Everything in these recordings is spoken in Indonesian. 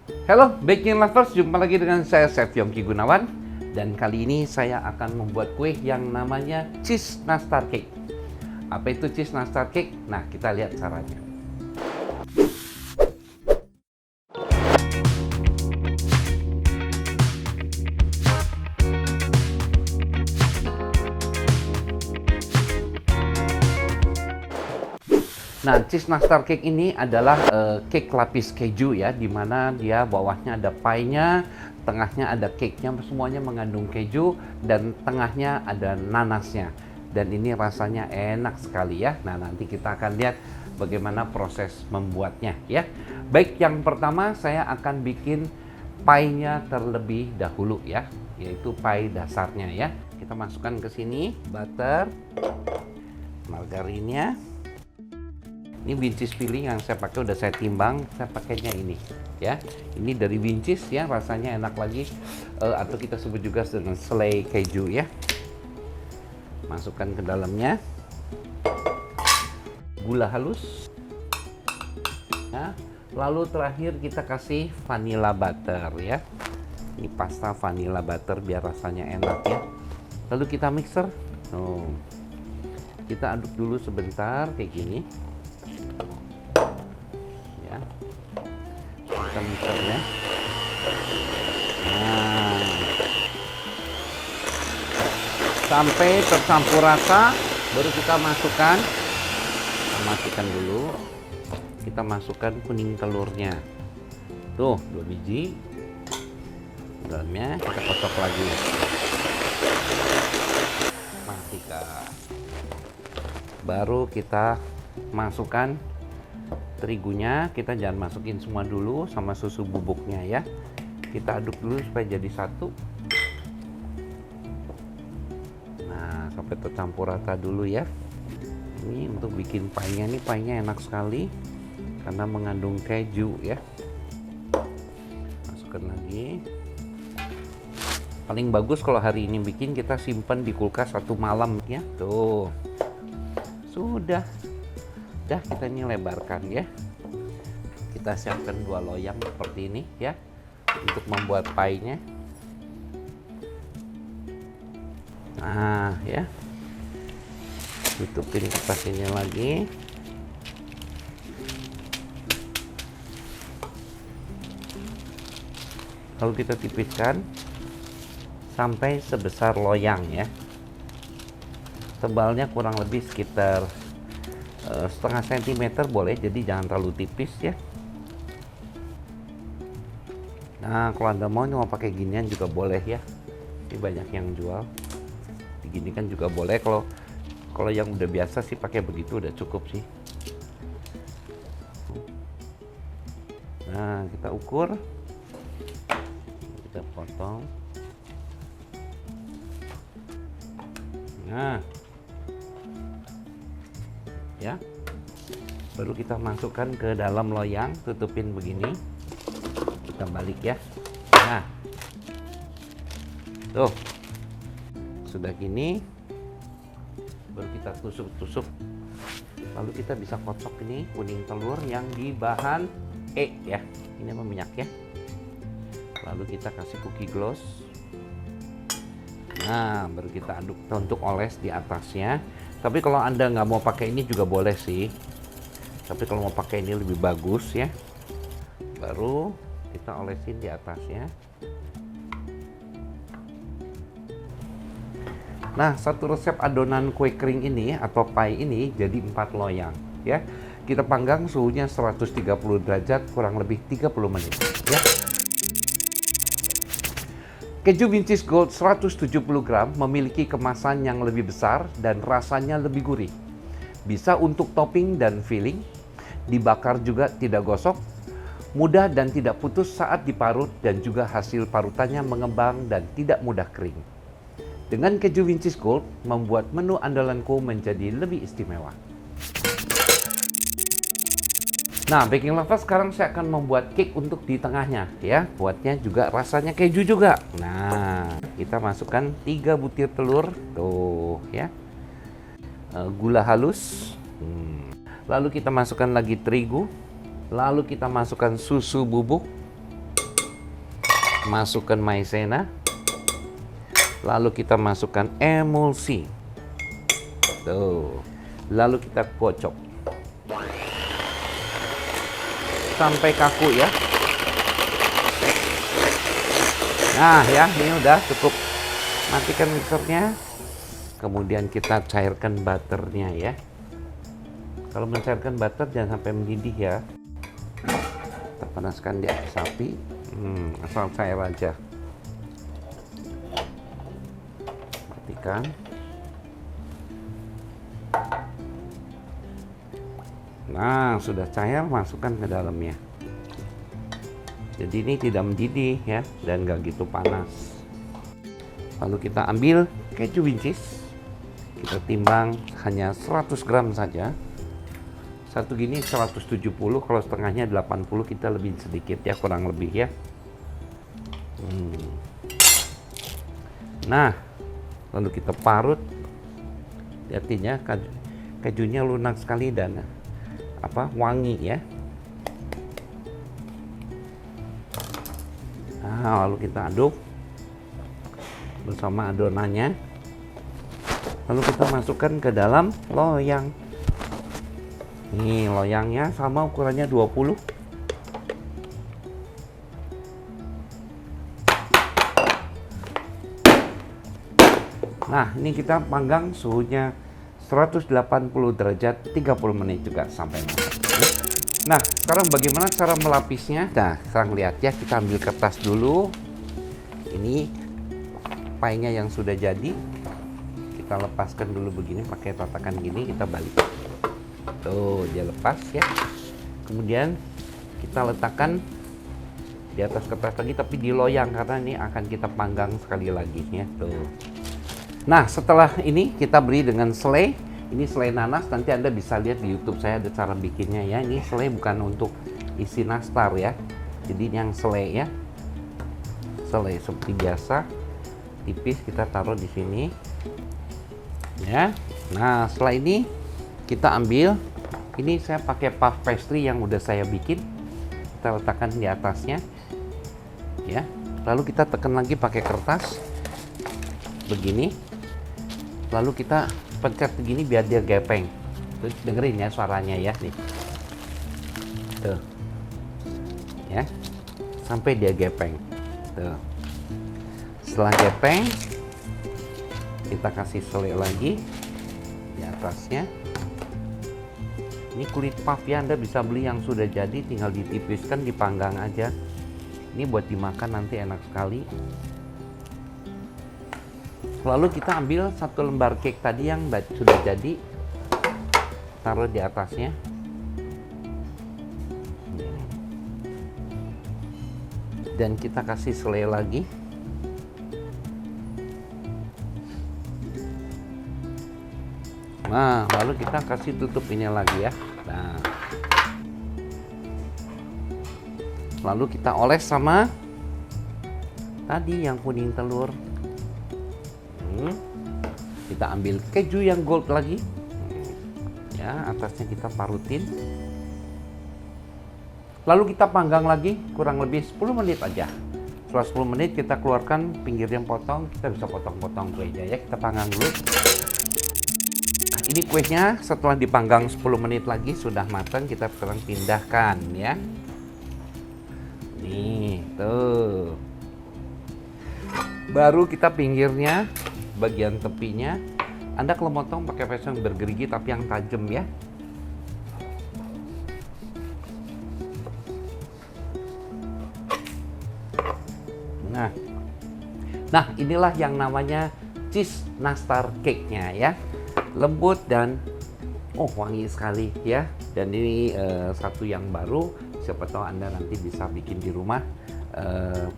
Halo Baking Lovers, jumpa lagi dengan saya Chef Yongki Gunawan. Dan kali ini saya akan membuat kue yang namanya cheese nastar cake. Apa itu cheese nastar cake? Nah, kita lihat caranya. Nah, cheese nastar cake ini adalah cake lapis keju ya, dimana dia bawahnya ada pie-nya, tengahnya ada cake-nya, semuanya mengandung keju, dan tengahnya ada nanasnya. Dan ini rasanya enak sekali ya. Nah, nanti kita akan lihat bagaimana proses membuatnya ya. Baik, yang pertama saya akan bikin pie-nya terlebih dahulu ya, yaitu pie dasarnya ya. Kita masukkan ke sini butter, margarinnya. Ini Winch's filling yang saya pakai udah saya timbang, saya pakainya ini ya. Ini dari Winch's ya, rasanya enak lagi, atau kita sebut juga dengan selai keju ya. Masukkan ke dalamnya gula halus ya. Lalu terakhir kita kasih vanilla butter ya. Ini pasta vanilla butter biar rasanya enak ya. Lalu kita mixer. Kita aduk dulu sebentar kayak gini. Kita mixer ya. Nah, sampai tercampur rata, baru kita masukkan. Kita matikan dulu. Kita masukkan kuning telurnya. Tuh, 2 biji. Dalamnya kita kocok lagi. Matikan. Baru kita masukkan terigunya. Kita jangan masukin semua dulu sama susu bubuknya ya. Kita aduk dulu supaya jadi satu. Nah, sampai tercampur rata dulu ya. Ini untuk bikin pie-nya, nih pie-nya enak sekali karena mengandung keju ya. Masukkan lagi. Paling bagus kalau hari ini bikin, kita simpan di kulkas 1 malam ya. Tuh. Sudah. Dah, kita ini lebarkan ya. Kita siapkan 2 loyang seperti ini ya untuk membuat pie-nya. Nah, ya. Tutupin kertasnya lagi. Lalu kita tipiskan sampai sebesar loyang ya. Tebalnya kurang lebih sekitar setengah sentimeter boleh, jadi jangan terlalu tipis ya. Nah, kalau Anda mau pakai ginian juga boleh ya. Ini banyak yang jual. Diginikan juga boleh. Kalau yang udah biasa sih pakai begitu udah cukup sih. Nah, kita ukur. Kita potong. Nah, ya, baru kita masukkan ke dalam loyang, tutupin begini, kita balik ya. Nah, tuh sudah gini, baru kita tusuk-tusuk. Lalu kita bisa kocok ini kuning telur yang di bahan ya. Ini apa, minyak ya. Lalu kita kasih cookie gloss. Nah, baru kita aduk untuk oles di atasnya. Tapi kalau Anda nggak mau pakai ini juga boleh sih. Tapi kalau mau pakai ini lebih bagus ya. Baru kita olesin di atasnya. Nah, satu resep adonan kue kering ini atau pie ini jadi 4 loyang ya. Kita panggang suhunya 130 derajat kurang lebih 30 menit ya. Keju Winch's Gold 170 gram memiliki kemasan yang lebih besar dan rasanya lebih gurih. Bisa untuk topping dan filling, dibakar juga tidak gosok, mudah dan tidak putus saat diparut, dan juga hasil parutannya mengembang dan tidak mudah kering. Dengan keju Winch's Gold membuat menu andalanku menjadi lebih istimewa. Nah, Baking Lovers, sekarang saya akan membuat cake untuk di tengahnya ya. Buatnya juga rasanya keju juga. Nah, kita masukkan 3 butir telur tuh ya. Gula halus. Lalu kita masukkan lagi terigu. Lalu kita masukkan susu bubuk. Masukkan maizena. Lalu kita masukkan emulsi. Tuh. Lalu kita kocok. Sampai kaku ya. Nah ya, ini udah cukup. Matikan mixernya. Kemudian kita cairkan butternya ya. Kalau mencairkan butter jangan sampai mendidih ya. Kita panaskan di atas api. Asal cair aja. Matikan. Nah, sudah cair, masukkan ke dalamnya. Jadi ini tidak mendidih ya, dan nggak gitu panas. Lalu kita ambil keju wincis. Kita timbang hanya 100 gram saja. Satu gini 170, kalau setengahnya 80, kita lebih sedikit ya, kurang lebih ya. Nah, lalu kita parut. Artinya kejunya lunak sekali dan wangi ya. Nah, lalu kita aduk bersama adonannya. Lalu kita masukkan ke dalam loyang. Nih, loyangnya sama ukurannya 20. Nah, ini kita panggang suhunya 180 derajat 30 menit juga sampai masak. Nah, sekarang bagaimana cara melapisnya? Nah, sekarang lihat ya, kita ambil kertas dulu. Ini pie-nya yang sudah jadi. Kita lepaskan dulu begini, pakai tatakan gini, kita balik. Tuh, dia lepas ya. Kemudian kita letakkan di atas kertas lagi, tapi di loyang karena ini akan kita panggang sekali lagi ya. Tuh. Nah, setelah ini kita beri dengan selai. Ini selai nanas, nanti Anda bisa lihat di YouTube saya ada cara bikinnya ya. Ini selai bukan untuk isi nastar ya. Jadi ini yang selai ya. Selai seperti biasa, tipis kita taruh di sini. Ya. Nah, setelah ini kita ambil, ini saya pakai puff pastry yang udah saya bikin. Kita letakkan di atasnya. Ya. Lalu kita tekan lagi pakai kertas. Begini. Lalu kita pencet begini biar dia gepeng. Tuh, dengerin ya suaranya ya nih. Tuh. Ya. Sampai dia gepeng. Tuh. Setelah gepeng, kita kasih selai lagi di atasnya. Ini kulit puff ya, Anda bisa beli yang sudah jadi, tinggal ditipiskan, dipanggang aja. Ini buat dimakan nanti enak sekali. Lalu kita ambil satu lembar cake tadi yang sudah jadi, taruh di atasnya. Dan kita kasih selai lagi. Nah, lalu kita kasih tutup ini lagi ya. Nah, lalu kita oles sama tadi yang kuning telur. Kita ambil keju yang gold lagi. Ya, atasnya kita parutin. Lalu kita panggang lagi kurang lebih 10 menit aja. Setelah 10 menit kita keluarkan pinggir yang potong. Kita bisa potong-potong kuenya ya. Kita panggang dulu. Ini kuenya setelah dipanggang 10 menit lagi sudah matang, kita sekarang pindahkan ya. Nih, tuh. Baru kita pinggirnya, bagian tepinya, Anda kalau motong pakai pisau yang bergerigi tapi yang tajam ya. Nah, inilah yang namanya cheese nastar cake-nya ya. Lembut dan wangi sekali ya. Dan ini satu yang baru, siapa tahu Anda nanti bisa bikin di rumah,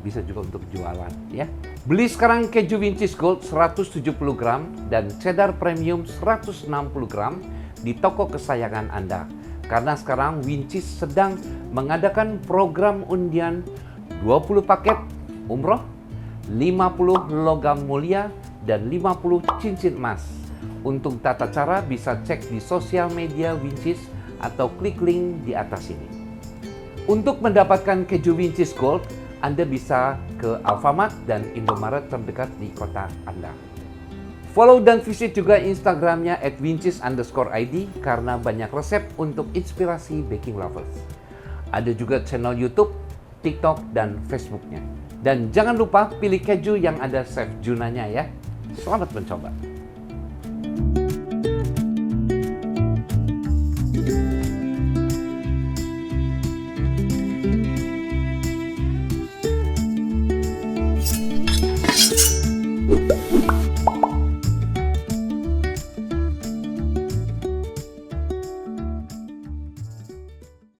bisa juga untuk jualan ya. Beli sekarang keju Wincis Gold 170 gram dan cheddar premium 160 gram di toko kesayangan Anda. Karena sekarang Wincis sedang mengadakan program undian 20 paket umroh, 50 logam mulia, dan 50 cincin emas. Untuk tata cara bisa cek di sosial media Wincis atau klik link di atas ini. Untuk mendapatkan keju Wincis Gold, Anda bisa ke Alfamart dan Indomaret terdekat di kota Anda. Follow dan visit juga Instagramnya @wincis_id karena banyak resep untuk inspirasi baking lovers. Ada juga channel YouTube, TikTok, dan Facebooknya. Dan jangan lupa pilih keju yang ada Chef Junanya ya. Selamat mencoba.